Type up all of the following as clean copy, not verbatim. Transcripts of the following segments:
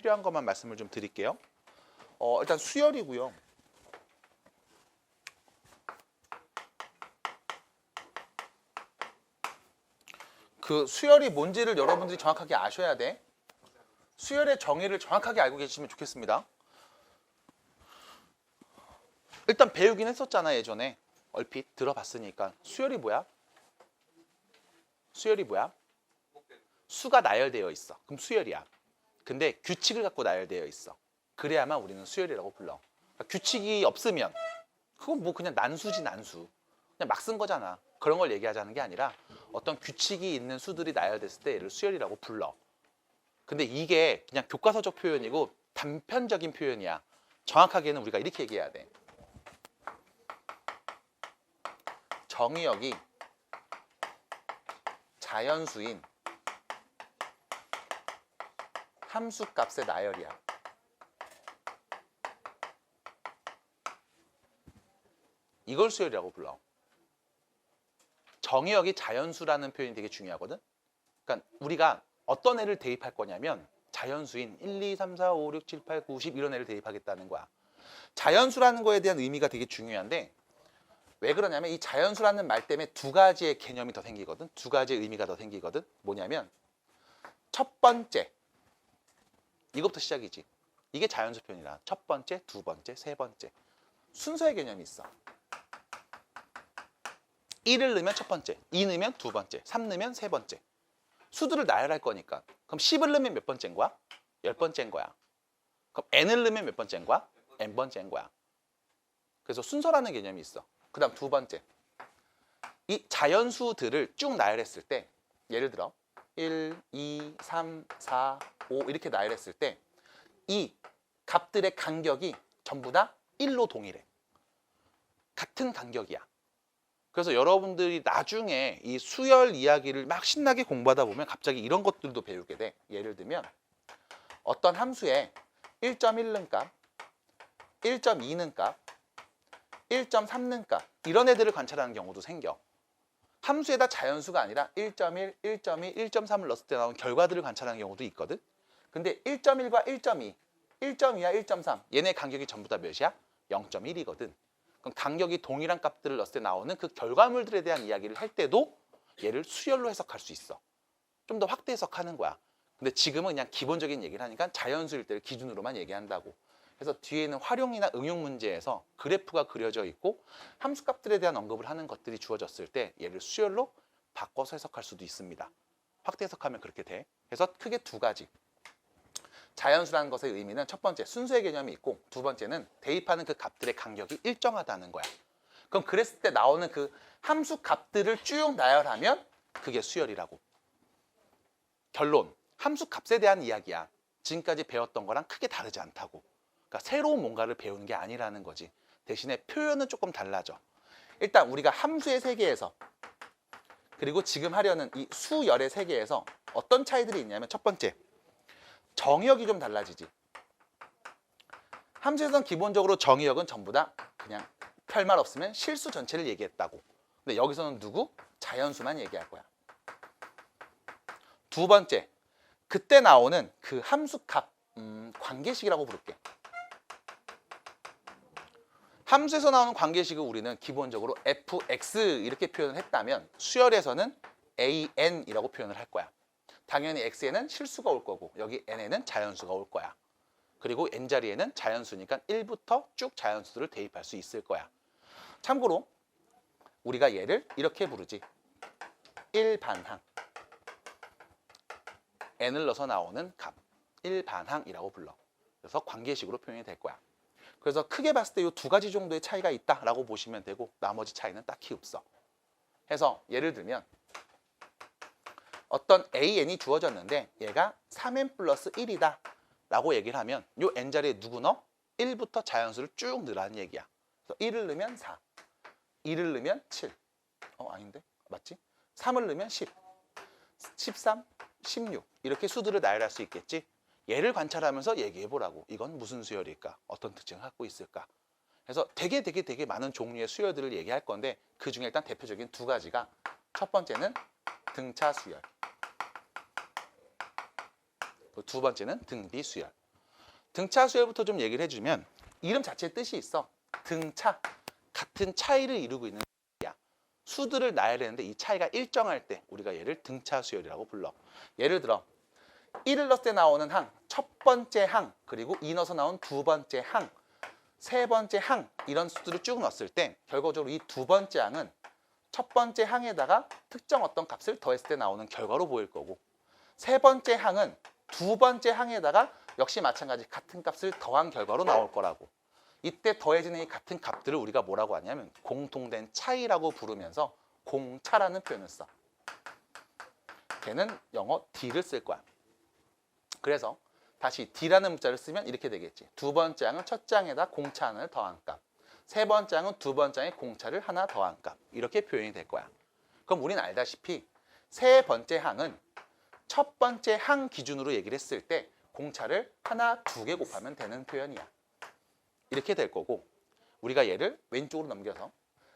필요한 것만 말씀을 좀 드릴게요. 일단 수열이고요. 그 수열이 뭔지를 여러분들이 정확하게 아셔야 돼. 수열의 정의를 정확하게 알고 계시면 좋겠습니다. 일단 배우긴 했었잖아, 예전에. 얼핏 들어봤으니까. 수열이 뭐야? 수열이 뭐야? 수가 나열되어 있어. 그럼 수열이야. 근데 규칙을 갖고 나열되어 있어. 그래야만 우리는 수열이라고 불러. 그러니까 규칙이 없으면 그건 뭐 그냥 난수지, 난수. 그냥 막 쓴 거잖아. 그런 걸 얘기하자는 게 아니라 어떤 규칙이 있는 수들이 나열됐을 때 얘를 수열이라고 불러. 근데 이게 그냥 교과서적 표현이고 단편적인 표현이야. 정확하게는 우리가 이렇게 얘기해야 돼. 정의역이 자연수인 함수값의 나열이야. 이걸 수열이라고 불러. 정의역이 자연수라는 표현이 되게 중요하거든. 그러니까 우리가 어떤 애를 대입할 거냐면 자연수인 1, 2, 3, 4, 5, 6, 7, 8, 9, 10 이런 애를 대입하겠다는 거야. 자연수라는 거에 대한 의미가 되게 중요한데 왜 그러냐면 이 자연수라는 말 때문에 두 가지의 개념이 더 생기거든. 두 가지의 의미가 더 생기거든. 뭐냐면 첫 번째, 이것부터 시작이지. 이게 자연수 표현이라. 첫 번째, 두 번째, 세 번째. 순서의 개념이 있어. 1을 넣으면 첫 번째, 2 넣으면 두 번째, 3 넣으면 세 번째. 수들을 나열할 거니까. 그럼 10을 넣으면 몇 번째인 거야? 10번째인 거야. 그럼 n을 넣으면 몇 번째인 거야? n번째인 거야. 그래서 순서라는 개념이 있어. 그 다음 두 번째. 이 자연수들을 쭉 나열했을 때 예를 들어 1, 2, 3, 4, 5 이렇게 나열했을 때 이 값들의 간격이 전부 다 1로 동일해. 같은 간격이야. 그래서 여러분들이 나중에 이 수열 이야기를 막 신나게 공부하다 보면 갑자기 이런 것들도 배우게 돼. 예를 들면 어떤 함수에 1.1는 값, 1.2는 값, 1.3는 값 이런 애들을 관찰하는 경우도 생겨. 함수에다 자연수가 아니라 1.1, 1.2, 1.3을 넣었을 때 나온 결과들을 관찰하는 경우도 있거든. 근데 1.1과 1.2, 1.2와 1.3 얘네 간격이 전부 다 몇이야? 0.1이거든. 그럼 간격이 동일한 값들을 넣었을 때 나오는 그 결과물들에 대한 이야기를 할 때도 얘를 수열로 해석할 수 있어. 좀 더 확대 해석하는 거야. 근데 지금은 그냥 기본적인 얘기를 하니까 자연수일 때를 기준으로만 얘기한다고. 그래서 뒤에는 활용이나 응용 문제에서 그래프가 그려져 있고 함수값들에 대한 언급을 하는 것들이 주어졌을 때 얘를 수열로 바꿔서 해석할 수도 있습니다. 확대 해석하면 그렇게 돼. 그래서 크게 두 가지. 자연수라는 것의 의미는 첫 번째 순수의 개념이 있고 두 번째는 대입하는 그 값들의 간격이 일정하다는 거야. 그럼 그랬을 때 나오는 그 함수 값들을 쭉 나열하면 그게 수열이라고. 결론, 함수 값에 대한 이야기야. 지금까지 배웠던 거랑 크게 다르지 않다고. 그러니까 새로운 뭔가를 배우는 게 아니라는 거지. 대신에 표현은 조금 달라져. 일단 우리가 함수의 세계에서 그리고 지금 하려는 이 수열의 세계에서 어떤 차이들이 있냐면 첫 번째, 정의역이 좀 달라지지. 함수에서는 기본적으로 정의역은 전부 다 그냥 별말 없으면 실수 전체를 얘기했다고. 근데 여기서는 누구? 자연수만 얘기할 거야. 두 번째, 그때 나오는 그 함수 값 관계식이라고 부를게. 함수에서 나오는 관계식을 우리는 기본적으로 fx 이렇게 표현을 했다면 수열에서는 an이라고 표현을 할 거야. 당연히 x에는 실수가 올 거고 여기 n에는 자연수가 올 거야. 그리고 n자리에는 자연수니까 1부터 쭉 자연수들을 대입할 수 있을 거야. 참고로 우리가 얘를 이렇게 부르지. 1반항. n을 넣어서 나오는 값. 1반항이라고 불러. 그래서 관계식으로 표현이 될 거야. 그래서 크게 봤을 때 이 두 가지 정도의 차이가 있다라고 보시면 되고 나머지 차이는 딱히 없어. 해서 예를 들면 어떤 an이 주어졌는데 얘가 3n 플러스 1이다 라고 얘기를 하면 이 n자리에 누구 넣어? 1부터 자연수를 쭉 넣으라는 얘기야. 그래서 1을 넣으면 4, 2를 넣으면 7. 아닌데? 맞지? 3을 넣으면 10, 13, 16 이렇게 수들을 나열할 수 있겠지? 얘를 관찰하면서 얘기해보라고. 이건 무슨 수열일까? 어떤 특징을 갖고 있을까? 그래서 되게 많은 종류의 수열들을 얘기할 건데 그 중에 일단 대표적인 두 가지가 첫 번째는 등차 수열, 두 번째는 등비 수열. 등차 수열부터 좀 얘기를 해주면 이름 자체의 뜻이 있어. 등차, 같은 차이를 이루고 있는 야. 수들을 나열했는데 이 차이가 일정할 때 우리가 얘를 등차 수열이라고 불러. 예를 들어 1을 넣을 때 나오는 항, 첫 번째 항, 그리고 2 넣어서 나온 두 번째 항, 세 번째 항 이런 수들을 쭉 넣었을 때 결과적으로 이 두 번째 항은 첫 번째 항에다가 특정 어떤 값을 더했을 때 나오는 결과로 보일 거고 세 번째 항은 두 번째 항에다가 역시 마찬가지 같은 값을 더한 결과로 나올 거라고. 이때 더해지는 이 같은 값들을 우리가 뭐라고 하냐면 공통된 차이라고 부르면서 공차라는 표현을 써. 걔는 영어 D를 쓸 거야. 그래서 다시 D라는 문자를 쓰면 이렇게 되겠지. 두 번째 항은 첫째 항에다 공차 하나를 더한 값. 세 번째 항은 두 번째 항에 공차를 하나 더한 값. 이렇게 표현이 될 거야. 그럼 우리는 알다시피 세 번째 항은 첫 번째 항 기준으로 얘기를 했을 때 공차를 하나, 두 개 곱하면 되는 표현이야. 이렇게 될 거고 우리가 얘를 왼쪽으로 넘겨서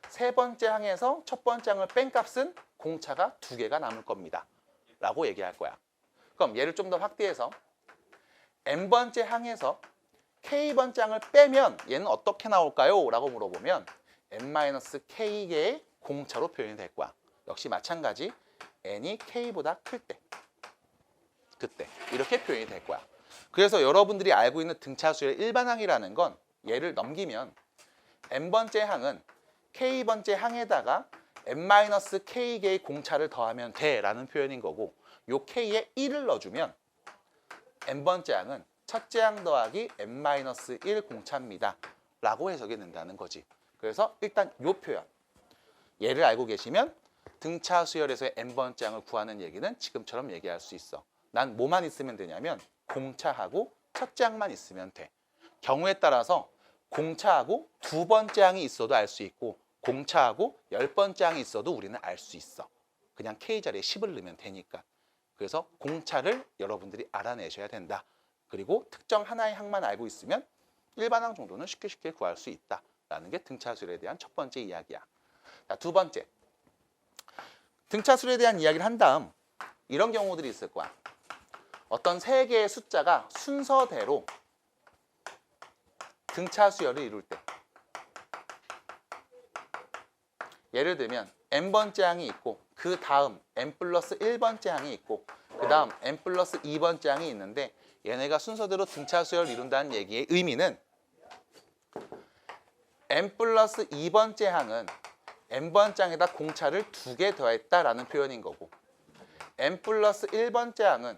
세 번째 항에서 첫 번째 항을 뺀 값은 공차가 두 개가 남을 겁니다. 라고 얘기할 거야. 그럼 얘를 좀 더 확대해서 n번째 항에서 k번째 항을 빼면 얘는 어떻게 나올까요? 라고 물어보면 n-k개의 공차로 표현이 될 거야. 역시 마찬가지 n이 k보다 클 때 그때 이렇게 표현이 될 거야. 그래서 여러분들이 알고 있는 등차수의 일반항이라는 건 얘를 넘기면 n번째 항은 k번째 항에다가 n-k개의 공차를 더하면 돼 라는 표현인 거고 요 k에 1을 넣어주면 n번째 항은 첫째 항 더하기 n-1 공차입니다 라고 해석이 된다는 거지. 그래서 일단 요 표현 얘를 알고 계시면 등차 수열에서의 n번째 항을 구하는 얘기는 지금처럼 얘기할 수 있어. 난 뭐만 있으면 되냐면 공차하고 첫째 항만 있으면 돼. 경우에 따라서 공차하고 두 번째 항이 있어도 알 수 있고 공차하고 10번째 항이 있어도 우리는 알 수 있어. 그냥 K 자리에 10을 넣으면 되니까. 그래서 공차를 여러분들이 알아내셔야 된다. 그리고 특정 하나의 항만 알고 있으면 일반항 정도는 쉽게 구할 수 있다라는 게 등차수열에 대한 첫 번째 이야기야. 자, 두 번째. 등차수열에 대한 이야기를 한 다음 이런 경우들이 있을 거야. 어떤 세 개의 숫자가 순서대로 등차수열을 이룰 때 예를 들면 n번째 항이 있고 그 다음 n+1번째 항이 있고 그 다음 n+2번째 항이 있는데 얘네가 순서대로 등차수열을 이룬다는 얘기의 의미는 n+2번째 항은 n번째 항에다 공차를 2개 더했다라는 표현인 거고 n+1번째 항은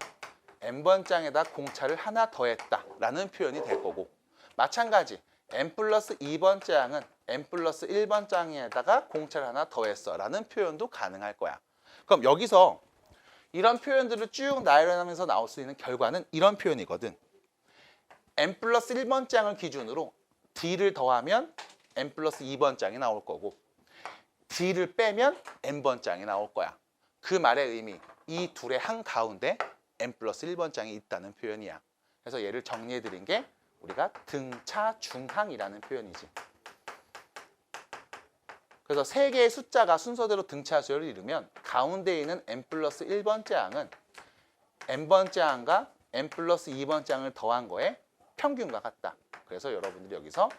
n번째 항에다 공차를 하나 더했다라는 표현이 될 거고 마찬가지 n+2번째 항은 n+1번째 항에다가 공차를 하나 더했어 라는 표현도 가능할 거야. 그럼 여기서 이런 표현들을 쭉 나열하면서 나올 수 있는 결과는 이런 표현이거든. n+1번째 항을 기준으로 d를 더하면 n+2번째 항이 나올 거고 d를 빼면 n번째 항이 나올 거야. 그 말의 의미, 이 둘의 한 가운데 n+1번째 항이 있다는 표현이야. 그래서 얘를 정리해드린 게 우리가 등차 중항이라는 표현이지. 그래서 세 개의 숫자가 순서대로 등차 수열을 이루면 가운데 있는 n+1번째 항은 n번째 항과 n+2번째 항을 더한 거에 평균과 같다. 그래서 여러분들이 여기서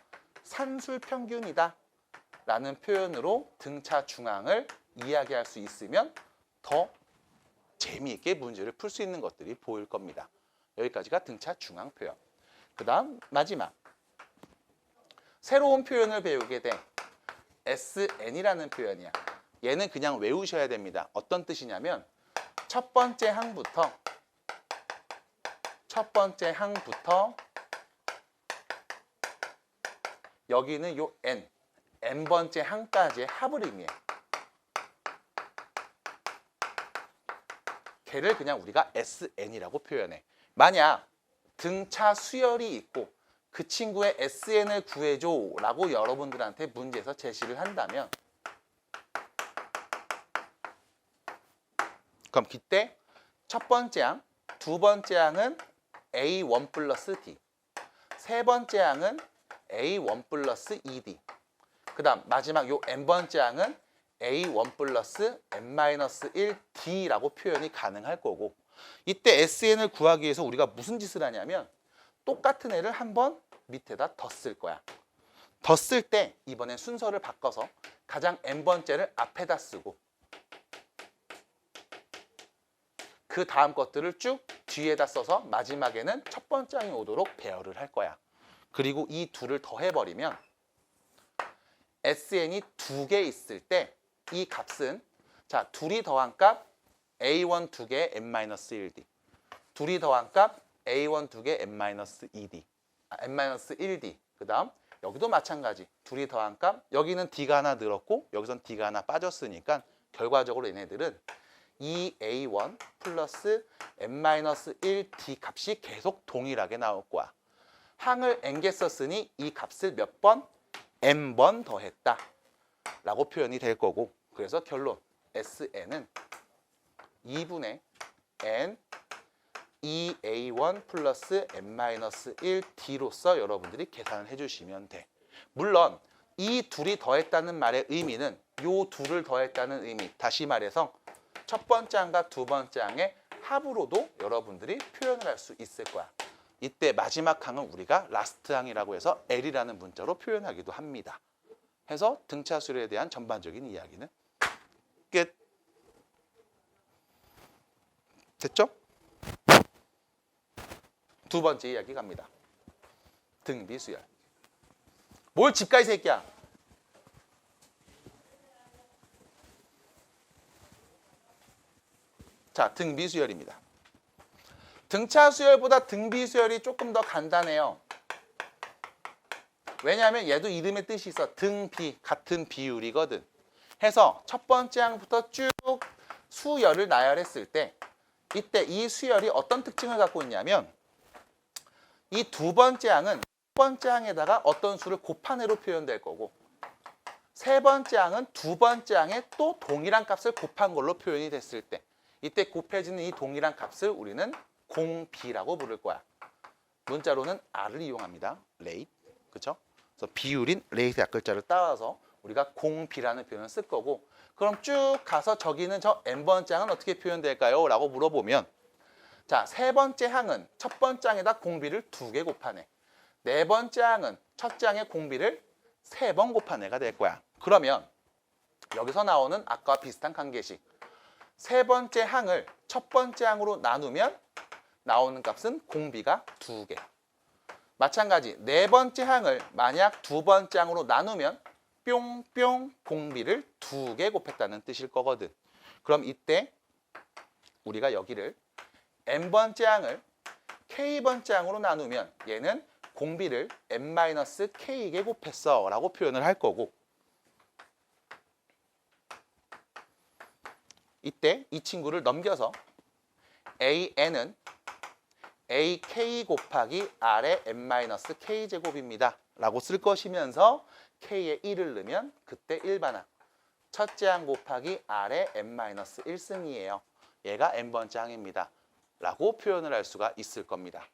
산술평균이다 라는 표현으로 등차 중항을 이야기할 수 있으면 더 재미있게 문제를 풀 수 있는 것들이 보일 겁니다. 여기까지가 등차 중항 표현. 그 다음 마지막 새로운 표현을 배우게 돼 SN이라는 표현이야. 얘는 그냥 외우셔야 됩니다. 어떤 뜻이냐면 첫 번째 항부터 여기는 요 n번째 항까지의 합을 의미해. 걔를 그냥 우리가 SN이라고 표현해. 만약 등차 수열이 있고 그 친구의 SN을 구해줘 라고 여러분들한테 문제에서 제시를 한다면 그럼 그때 첫 번째 항, 두 번째 항은 A1 플러스 D 세 번째 항은 A1 플러스 2D 그 다음 마지막 요 n번째 항은 A1 플러스 n-1D라고 표현이 가능할 거고 이때 SN을 구하기 위해서 우리가 무슨 짓을 하냐면 똑같은 애를 한번 밑에다 더 쓸 거야. 더 쓸 때 이번엔 순서를 바꿔서 가장 n번째를 앞에다 쓰고 그 다음 것들을 쭉 뒤에다 써서 마지막에는 첫 번째 항이 오도록 배열을 할 거야. 그리고 이 둘을 더해버리면 SN이 두 개 있을 때 이 값은 자 둘이 더한 값 A1 두 개 n-1d 둘이 더한 값 A1 두 개 n-2d n-1d 그 다음 여기도 마찬가지 둘이 더한 값 여기는 D가 하나 늘었고 여기선 D가 하나 빠졌으니까 결과적으로 얘네들은 2A1 플러스 n-1d 값이 계속 동일하게 나올 거야. 항을 n개 썼으니 이 값을 몇 번? n번 더했다 라고 표현이 될 거고 그래서 결론 SN은 2분의 n 2A1 플러스 n-1d로서 여러분들이 계산을 해주시면 돼. 물론 이 둘이 더했다는 말의 의미는 요 둘을 더했다는 의미 다시 말해서 첫 번째 항과 두 번째 항의 합으로도 여러분들이 표현을 할 수 있을 거야. 이때 마지막 항은 우리가 라스트 항이라고 해서 L이라는 문자로 표현하기도 합니다. 해서 등차 수열에 대한 전반적인 이야기는 끝. 됐죠? 두 번째 이야기 갑니다. 등비 수열. 뭘 집 가 이 새끼야. 자, 등비 수열입니다. 등차 수열보다 등비 수열이 조금 더 간단해요. 왜냐하면 얘도 이름의 뜻이 있어. 등비, 같은 비율이거든. 해서 첫 번째 항부터 쭉 수열을 나열했을 때 이때 이 수열이 어떤 특징을 갖고 있냐면 이 두 번째 항은 첫 번째 항에다가 어떤 수를 곱한 애로 표현될 거고 세 번째 항은 두 번째 항에 또 동일한 값을 곱한 걸로 표현이 됐을 때 이때 곱해지는 이 동일한 값을 우리는 공비라고 부를 거야. 문자로는 R을 이용합니다. 레이트. 그렇죠? 그래서 비율인 레이트 약글자를 따와서 우리가 공비라는 표현을 쓸 거고 그럼 쭉 가서 저기는 저 n번째 항은 어떻게 표현될까요? 라고 물어보면 자, 세 번째 항은 첫 번째 항에다 공비를 2개 곱한 애. 네 번째 항은 첫째 항의 공비를 3번 곱한 애가 될 거야. 그러면 여기서 나오는 아까와 비슷한 관계식. 세 번째 항을 첫 번째 항으로 나누면 나오는 값은 공비가 2개. 마찬가지 네 번째 항을 만약 두 번째 항으로 나누면 뿅뿅 공비를 2개 곱했다는 뜻일 거거든. 그럼 이때 우리가 여기를 n번째 항을 k번째 항으로 나누면 얘는 공비를 n-k개 곱했어 라고 표현을 할 거고 이때 이 친구를 넘겨서 an은 ak 곱하기 r의 n-k제곱입니다 라고 쓸 것이면서 k에 1을 넣으면 그때 일반항 첫째 항 곱하기 r의 n-1승이에요. 얘가 n번째 항입니다 라고 표현을 할 수가 있을 겁니다.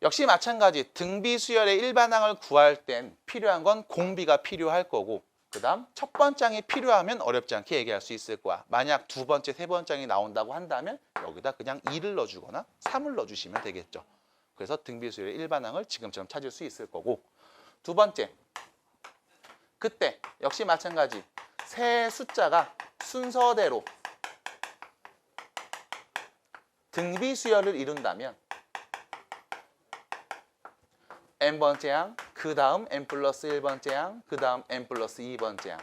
역시 마찬가지 등비 수열의 일반항을 구할 땐 필요한 건 공비가 필요할 거고 그 다음 첫 번째 항이 필요하면 어렵지 않게 얘기할 수 있을 거야. 만약 두 번째, 세 번째 항이 나온다고 한다면 여기다 그냥 2를 넣어주거나 3을 넣어주시면 되겠죠. 그래서 등비 수열의 일반항을 지금처럼 찾을 수 있을 거고 두 번째, 그때 역시 마찬가지 세 숫자가 순서대로 등비 수열을 이룬다면 n번째 항, 그 다음 n 플러스 1번째 항, 그 다음 n 플러스 2번째 항.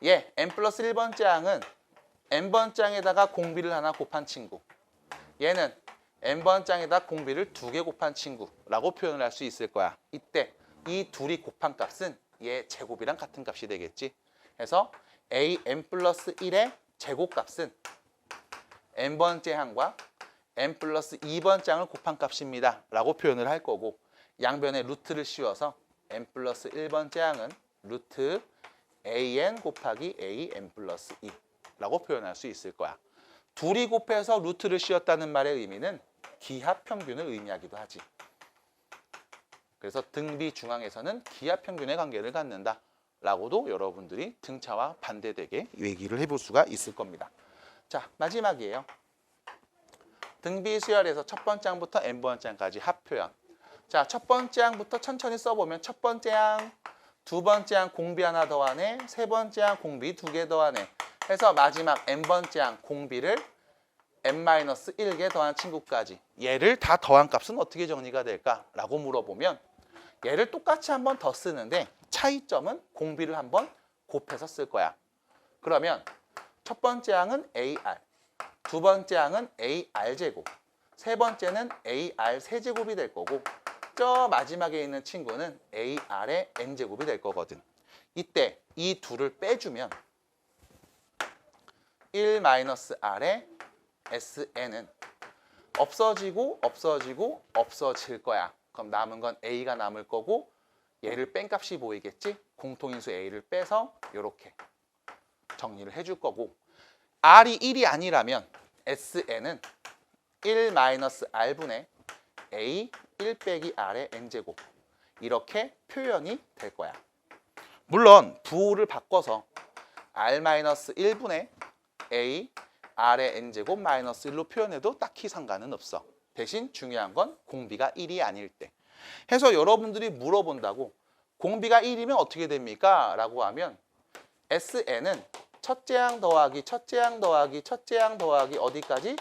예, n 플러스 1번째 항은 n번째 항에다가 공비를 하나 곱한 친구. 얘는 n번째 항에다 공비를 2개 곱한 친구라고 표현을 할 수 있을 거야. 이때 이 둘이 곱한 값은 얘 제곱이랑 같은 값이 되겠지. 그래서 an 플러스 1의 제곱값은 n번째 항과 n 플러스 2번째 항을 곱한 값입니다 라고 표현을 할 거고 양변에 루트를 씌워서 n 플러스 1번째 항은 루트 an 곱하기 a n 플러스 2 라고 표현할 수 있을 거야. 둘이 곱해서 루트를 씌웠다는 말의 의미는 기하평균을 의미하기도 하지. 그래서 등비 중항에서는 기하평균의 관계를 갖는다 라고도 여러분들이 등차와 반대되게 얘기를 해볼 수가 있을 겁니다. 자, 마지막이에요. 등비 수열에서 첫 번째 항부터 n번째 항까지 합표현. 자, 첫 번째 항부터 천천히 써보면 첫 번째 항, 두 번째 항 공비 하나 더하네, 세 번째 항 공비 두 개 더하네 해서 마지막 n번째 항 공비를 n-1개 더한 친구까지. 얘를 다 더한 값은 어떻게 정리가 될까? 라고 물어보면 얘를 똑같이 한 번 더 쓰는데 차이점은 공비를 한번 곱해서 쓸 거야. 그러면 첫 번째 항은 AR, 두 번째 항은 AR제곱, 세 번째는 AR 세제곱이 될 거고 저 마지막에 있는 친구는 AR의 N제곱이 될 거거든. 이때 이 둘을 빼주면 1-R의 SN은 없어지고 없어지고 없어질 거야. 그럼 남은 건 A가 남을 거고 얘를 뺀 값이 보이겠지? 공통인수 A를 빼서 이렇게 정리를 해줄 거고 R이 1이 아니라면 SN은 1-R분의 A 1 빼기 R의 N제곱 이렇게 표현이 될 거야. 물론 부호를 바꿔서 R-1분의 A R의 N제곱 마이너스 1로 표현해도 딱히 상관은 없어. 대신 중요한 건 공비가 1이 아닐 때. 해서 여러분들이 물어본다고 공비가 1이면 어떻게 됩니까? 라고 하면 SN은 첫째 항 더하기 첫째 항 더하기 첫째 항 더하기 어디까지?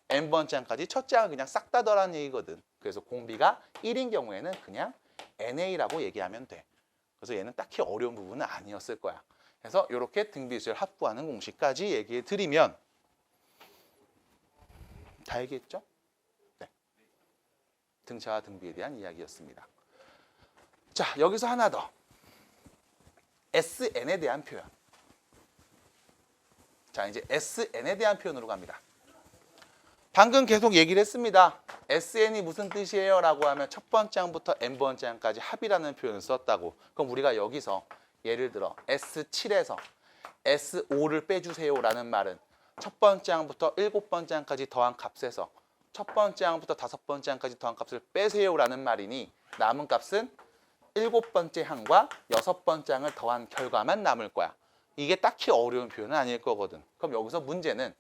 n번째 항까지 첫째 항을 그냥 싹 다 더라는 얘기거든. 그래서 공비가 1인 경우에는 그냥 NA라고 얘기하면 돼. 그래서 얘는 딱히 어려운 부분은 아니었을 거야. 그래서 이렇게 등비수열 합부하는 공식까지 얘기해 드리면 다 얘기했죠? 네. 등차와 등비에 대한 이야기였습니다. 자, 여기서 하나 더. SN에 대한 표현. 자, 이제 SN에 대한 표현으로 갑니다. 방금 계속 얘기를 했습니다. SN이 무슨 뜻이에요? 라고 하면 첫 번째 항부터 n번째 항까지 합이라는 표현을 썼다고. 그럼 우리가 여기서 예를 들어 S7에서 S5를 빼주세요 라는 말은 첫 번째 항부터 일곱 번째 항까지 더한 값에서 첫 번째 항부터 다섯 번째 항까지 더한 값을 빼세요 라는 말이니 남은 값은 일곱 번째 항과 여섯 번째 항을 더한 결과만 남을 거야. 이게 딱히 어려운 표현은 아닐 거거든. 그럼 여기서 문제는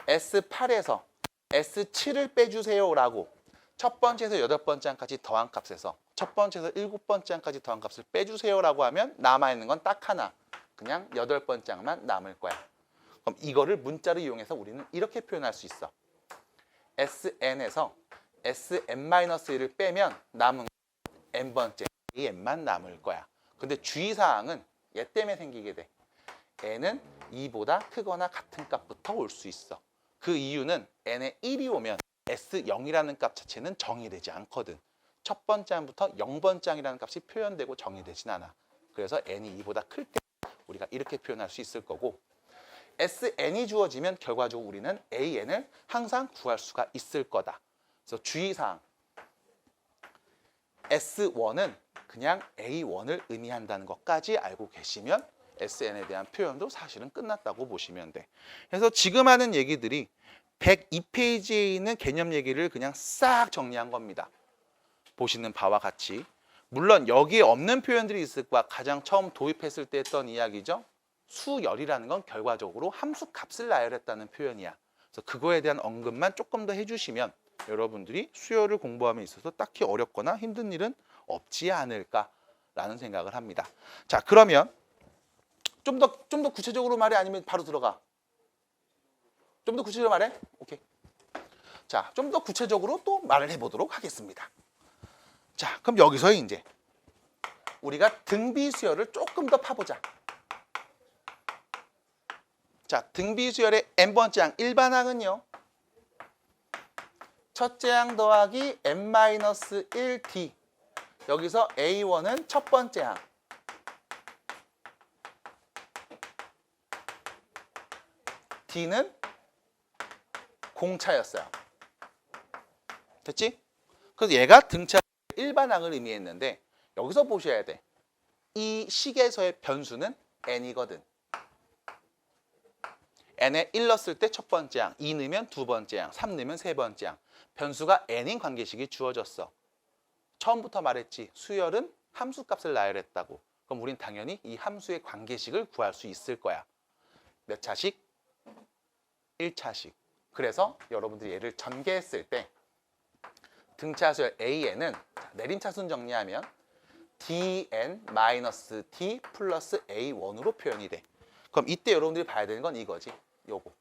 S8에서 S7을 빼주세요 라고 첫 번째에서 여덟 번째 항까지 더한 값에서 첫 번째에서 일곱 번째 항까지 더한 값을 빼주세요 라고 하면 남아있는 건 딱 하나. 그냥 여덟 번째 항만 남을 거야. 그럼 이거를 문자를 이용해서 우리는 이렇게 표현할 수 있어. SN에서 SN-1을 빼면 남은 n번째 n만 남을 거야. 근데 주의사항은 얘 때문에 생기게 돼. n은 2보다 크거나 같은 값부터 올 수 있어. 그 이유는 n에 1이 오면 S0이라는 값 자체는 정의되지 않거든. 첫 번째 항부터 0번째 항이라는 값이 표현되고 정의되진 않아. 그래서 n이 2보다 클 때 우리가 이렇게 표현할 수 있을 거고 SN이 주어지면 결과적으로 우리는 AN을 항상 구할 수가 있을 거다. 그래서 주의사항 S1은 그냥 A1을 의미한다는 것까지 알고 계시면 SN에 대한 표현도 사실은 끝났다고 보시면 돼. 그래서 지금 하는 얘기들이 102페이지에 있는 개념 얘기를 그냥 싹 정리한 겁니다. 보시는 바와 같이. 물론 여기에 없는 표현들이 있을 거야. 가장 처음 도입했을 때 했던 이야기죠. 수열이라는 건 결과적으로 함수 값을 나열했다는 표현이야. 그래서 그거에 대한 언급만 조금 더 해주시면 여러분들이 수열을 공부함에 있어서 딱히 어렵거나 힘든 일은 없지 않을까라는 생각을 합니다. 자, 그러면 좀 더 구체적으로 말해 아니면 바로 들어가? 좀 더 구체적으로 말해? 오케이. 자, 좀 더 구체적으로 또 말을 해보도록 하겠습니다. 자, 그럼 여기서 이제 우리가 등비 수열을 조금 더 파보자. 자, 등비 수열의 n번째 항 일반항은요. 첫째 항 더하기 n-1d. 여기서 A1은 첫 번째 항. D는 공차였어요. 됐지? 그래서 얘가 등차 일반항을 의미했는데 여기서 보셔야 돼. 이 식에서의 변수는 n이거든. n에 1 넣었을 때 첫 번째 항, 2 넣으면 두 번째 항, 3 넣으면 세 번째 항. 변수가 n인 관계식이 주어졌어. 처음부터 말했지. 수열은 함수값을 나열했다고. 그럼 우린 당연히 이 함수의 관계식을 구할 수 있을 거야. 몇 차식? 1차식. 그래서 여러분들이 얘를 전개했을 때 등차 수열 AN은 내림차순 정리하면 DN-T 플러스 A1으로 표현이 돼. 그럼 이때 여러분들이 봐야 되는 건 이거지. 요거.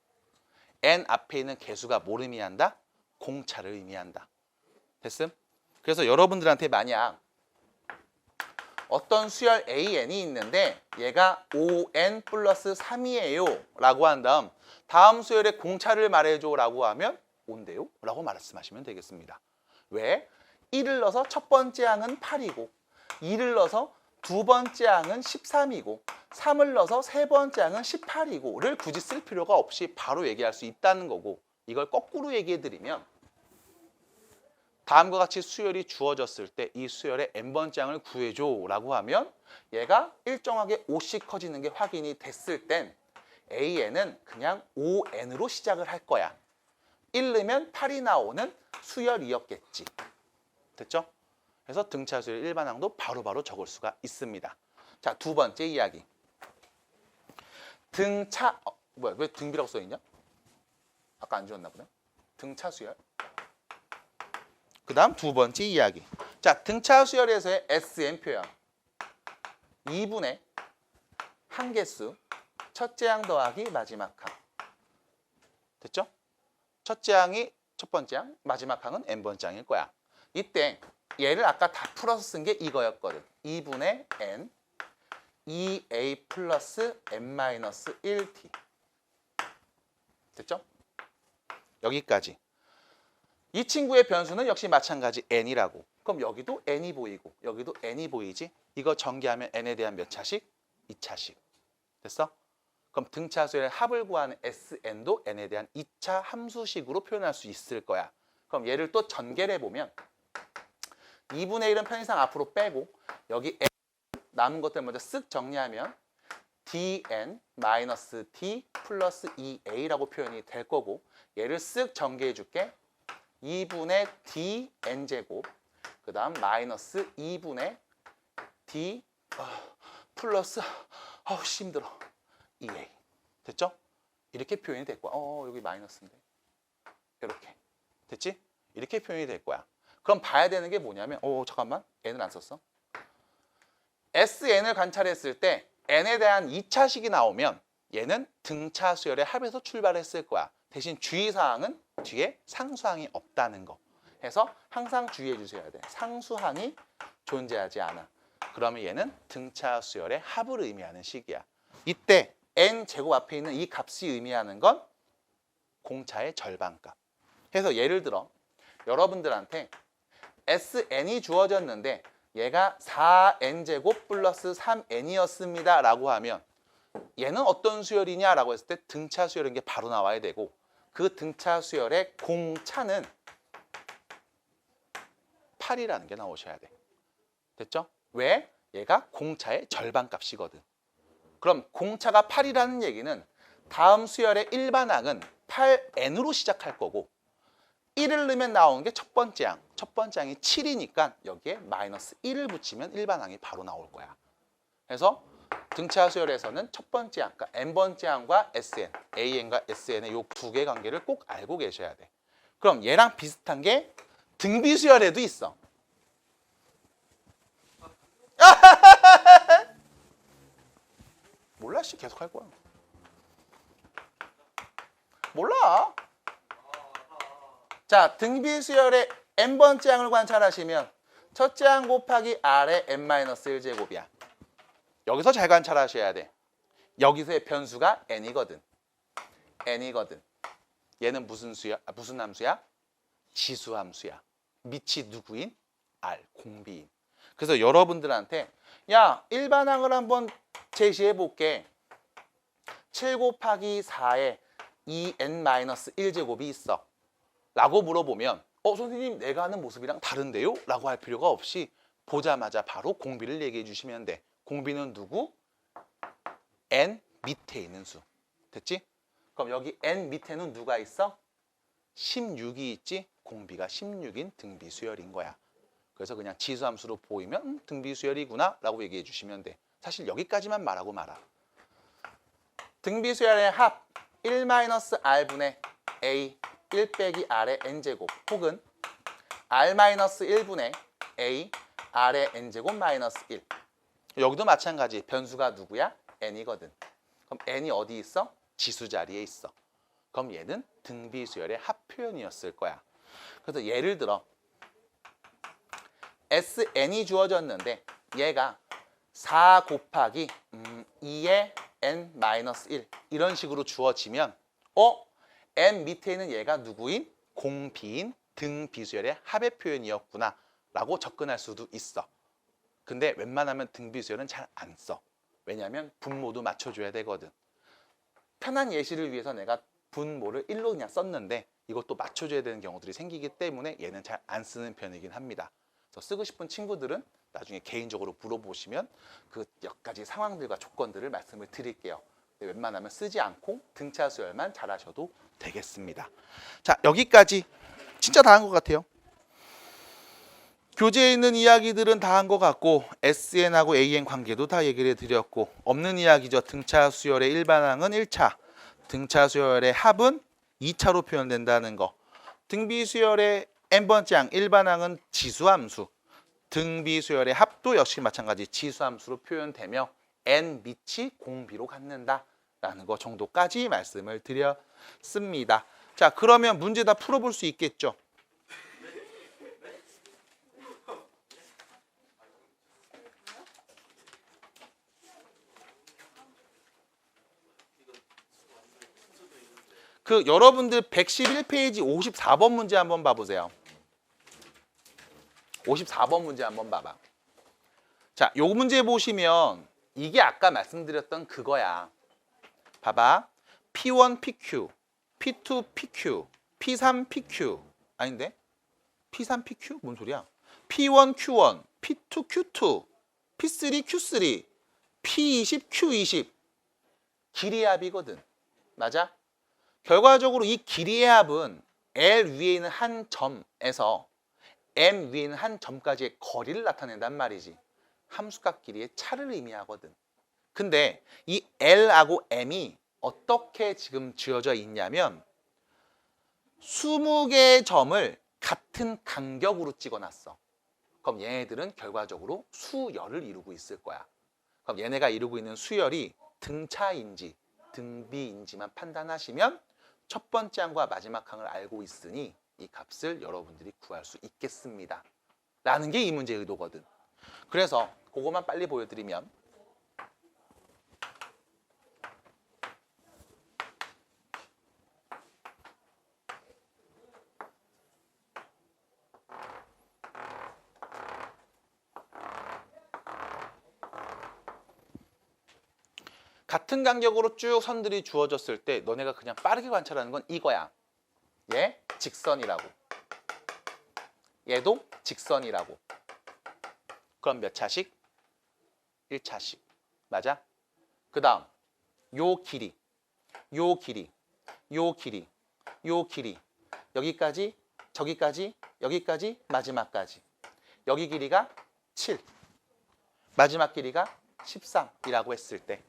N 앞에 있는 개수가 뭘 의미한다? 공차를 의미한다. 됐음? 그래서 여러분들한테 만약 어떤 수열 AN이 있는데 얘가 5N 플러스 3이에요 라고 한 다음 수열의 공차를 말해줘 라고 하면 5인데요? 라고 말씀하시면 되겠습니다. 왜? 1을 넣어서 첫 번째 항은 8이고 2를 넣어서 두 번째 항은 13이고 3을 넣어서 세 번째 항은 18이고를 굳이 쓸 필요가 없이 바로 얘기할 수 있다는 거고 이걸 거꾸로 얘기해드리면 다음과 같이 수열이 주어졌을 때 이 수열의 n번째 항을 구해줘 라고 하면 얘가 일정하게 5씩 커지는 게 확인이 됐을 땐 AN은 그냥 5N으로 시작을 할 거야. 1 넣으면 8이 나오는 수열이었겠지. 됐죠? 그래서 등차 수열 일반항도 바로바로 적을 수가 있습니다. 자, 두 번째 이야기. 등차, 뭐야, 왜 등비라고 써있냐? 아까 안 주었나 보네. 등차 수열. 그 다음 두 번째 이야기. 자, 등차 수열에서의 SN 표현. 2분의 한개수, 첫째 항 더하기 마지막 항. 됐죠? 첫째 항이 첫 번째 항, 마지막 항은 n번째 항일 거야. 이때 얘를 아까 다 풀어서 쓴 게 이거였거든. 2분의 n, 2a 플러스 n-1t. 됐죠? 여기까지. 이 친구의 변수는 역시 마찬가지 n이라고. 그럼 여기도 n이 보이고 여기도 n이 보이지? 이거 전개하면 n에 대한 몇 차식? 2차식. 됐어? 그럼 등차수열의 합을 구하는 SN도 n에 대한 2차 함수식으로 표현할 수 있을 거야. 그럼 얘를 또 전개를 해보면 2분의 1은 편의상 앞으로 빼고 여기 n 남은 것들 먼저 쓱 정리하면 dn-t 플러스 2a라고 표현이 될 거고 얘를 쓱 전개해 줄게. 2분의 dn제곱 그 다음 마이너스 2분의 d 플러스 힘들어 2a. 됐죠? 이렇게 표현이 될 거야. 여기 마이너스인데. 이렇게. 됐지? 이렇게 표현이 될 거야. 그럼 봐야 되는 게 뭐냐면 잠깐만. n을 안 썼어. SN을 관찰했을 때 n에 대한 2차식이 나오면 얘는 등차 수열의 합에서 출발했을 거야. 대신 주의사항은 뒤에 상수항이 없다는 거. 해서 항상 주의해 주셔야 돼. 상수항이 존재하지 않아. 그러면 얘는 등차 수열의 합을 의미하는 식이야. 이때 n제곱 앞에 있는 이 값이 의미하는 건 공차의 절반값. 해서 예를 들어 여러분들한테 SN이 주어졌는데 얘가 4n제곱 플러스 3n이었습니다 라고 하면 얘는 어떤 수열이냐 라고 했을 때 등차 수열인 게 바로 나와야 되고 그 등차 수열의 공차는 8이라는 게 나오셔야 돼. 됐죠? 왜? 얘가 공차의 절반값이거든. 그럼 공차가 8이라는 얘기는 다음 수열의 일반항은 8n으로 시작할 거고 1을 넣으면 나오는 게 첫 번째 항. 첫 번째 항이 7이니까 여기에 마이너스 1을 붙이면 일반항이 바로 나올 거야. 그래서 등차 수열에서는 첫 번째 항, 그러니까 n번째 항과 SN, AN과 SN의 이 두 개의 관계를 꼭 알고 계셔야 돼. 그럼 얘랑 비슷한 게 등비 수열에도 있어. 몰라, 씨, 계속 할 거야. 몰라. 자, 등비 수열의 n번째 항을 관찰하시면 첫째 항 곱하기 r의 n-1제곱이야. 여기서 잘 관찰하셔야 돼. 여기서의 변수가 n이거든. n이거든. 얘는 무슨 수야? 무슨 함수야? 지수 함수야. 밑이 누구인? r, 공비인. 그래서 여러분들한테 야, 일반항을 한번 제시해 볼게. 7 곱하기 4에 2n-1제곱이 있어. 라고 물어보면 선생님 내가 하는 모습이랑 다른데요? 라고 할 필요가 없이 보자마자 바로 공비를 얘기해 주시면 돼. 공비는 누구? n 밑에 있는 수. 됐지? 그럼 여기 n 밑에는 누가 있어? 16이 있지? 공비가 16인 등비 수열인 거야. 그래서 그냥 지수함수로 보이면 등비 수열이구나 라고 얘기해 주시면 돼. 사실 여기까지만 말하고 말아. 등비 수열의 합 1-r분의 a 1 빼기 r의 n제곱 혹은 r-1분의 a r의 n제곱 마이너스 1. 여기도 마찬가지. 변수가 누구야? n이거든. 그럼 n이 어디 있어? 지수 자리에 있어. 그럼 얘는 등비수열의 합 표현이었을 거야. 그래서 예를 들어 Sn이 주어졌는데 얘가 4 곱하기 2의 n-1 이런 식으로 주어지면 n 밑에 있는 얘가 누구인? 공비인 등비수열의 합의 표현이었구나 라고 접근할 수도 있어. 근데 웬만하면 등비수열은 잘 안 써. 왜냐하면 분모도 맞춰줘야 되거든. 편한 예시를 위해서 내가 분모를 1로 그냥 썼는데 이것도 맞춰줘야 되는 경우들이 생기기 때문에 얘는 잘 안 쓰는 편이긴 합니다. 그래서 쓰고 싶은 친구들은 나중에 개인적으로 물어보시면 그 몇 가지 상황들과 조건들을 말씀을 드릴게요. 웬만하면 쓰지 않고 등차 수열만 잘 하셔도 되겠습니다. 자, 여기까지 진짜 다 한 것 같아요. 교재에 있는 이야기들은 다 한 것 같고 SN하고 AN 관계도 다 얘기를 해드렸고 없는 이야기죠. 등차 수열의 일반항은 1차, 등차 수열의 합은 2차로 표현된다는 거. 등비 수열의 n번째 항 일반항은 지수함수, 등비 수열의 합도 역시 마찬가지 지수함수로 표현되며 n 밑이 공비로 갖는다라는 거 정도까지 말씀을 드렸습니다. 자, 그러면 문제 다 풀어볼 수 있겠죠? 그 여러분들 111페이지 54번 문제 한번 봐보세요. 54번 문제 한번 봐봐. 자, 요 문제 보시면 이게 아까 말씀드렸던 그거야. 봐봐. P1 PQ, P2 PQ, P3 PQ. 아닌데? P3 PQ? 뭔 소리야? P1 Q1, P2 Q2, P3 Q3, P20 Q20. 길이의 합이거든. 맞아? 결과적으로 이 길이의 합은 L 위에 있는 한 점에서 M 위에 있는 한 점까지의 거리를 나타낸단 말이지. 함수값 길이의 차를 의미하거든. 근데 이 L하고 M이 어떻게 지금 지어져 있냐면 20개의 점을 같은 간격으로 찍어놨어. 그럼 얘네들은 결과적으로 수열을 이루고 있을 거야. 그럼 얘네가 이루고 있는 수열이 등차인지 등비인지만 판단하시면 첫 번째 항과 마지막 항을 알고 있으니 이 값을 여러분들이 구할 수 있겠습니다. 라는 게 이 문제의 의도거든. 그래서 그것만 빨리 보여드리면 같은 간격으로 쭉 선들이 주어졌을 때 너네가 그냥 빠르게 관찰하는 건 이거야. 얘 직선이라고. 얘도 직선이라고. 그럼 몇 차씩? 1차씩. 맞아? 그 다음 요 길이, 요 길이, 요 길이, 요 길이. 여기까지, 저기까지, 여기까지, 마지막까지. 여기 길이가 7. 마지막 길이가 13이라고 했을 때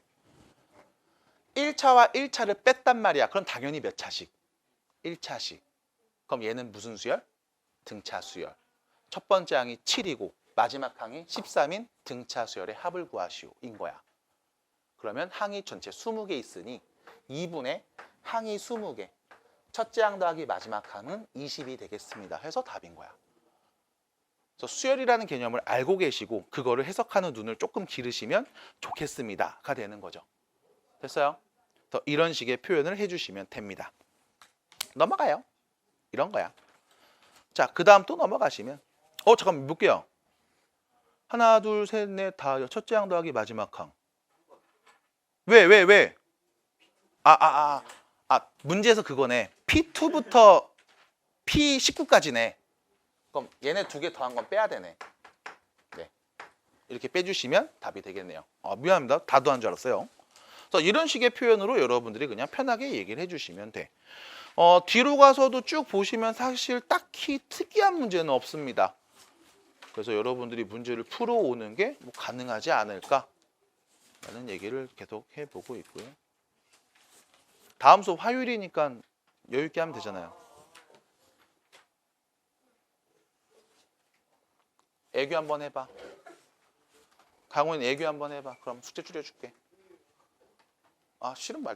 1차와 1차를 뺐단 말이야. 그럼 당연히 몇 차씩? 1차씩. 그럼 얘는 무슨 수열? 등차 수열. 첫 번째 항이 7이고 마지막 항이 13인 등차 수열의 합을 구하시오 인 거야. 그러면 항이 전체 20개 있으니 2분의 항이 20개. 첫째 항 더하기 마지막 항은 20이 되겠습니다. 해서 답인 거야. 그래서 수열이라는 개념을 알고 계시고 그거를 해석하는 눈을 조금 기르시면 좋겠습니다가 되는 거죠. 됐어요? 그래서 이런 식의 표현을 해주시면 됩니다. 넘어가요. 이런 거야. 자, 그 다음 또 넘어가시면 잠깐만 몇 개요? 하나, 둘, 셋, 넷, 다 첫째 항 더하기 마지막 항. 왜? 문제에서 그거네. P2부터 P19까지네. 그럼 얘네 두 개 더한 건 빼야 되네. 네. 이렇게 빼주시면 답이 되겠네요. 미안합니다. 다 더한 줄 알았어요. 그래서 이런 식의 표현으로 여러분들이 그냥 편하게 얘기를 해주시면 돼. 뒤로 가서도 쭉 보시면 사실 딱히 특이한 문제는 없습니다. 그래서 여러분들이 문제를 풀어오는 게 뭐 가능하지 않을까라는 얘기를 계속 해보고 있고요. 다음 수업 화요일이니까 여유 있게 하면 되잖아요. 애교 한번 해봐. 강훈 애교 한번 해봐. 그럼 숙제 줄여줄게. 아 싫은 말.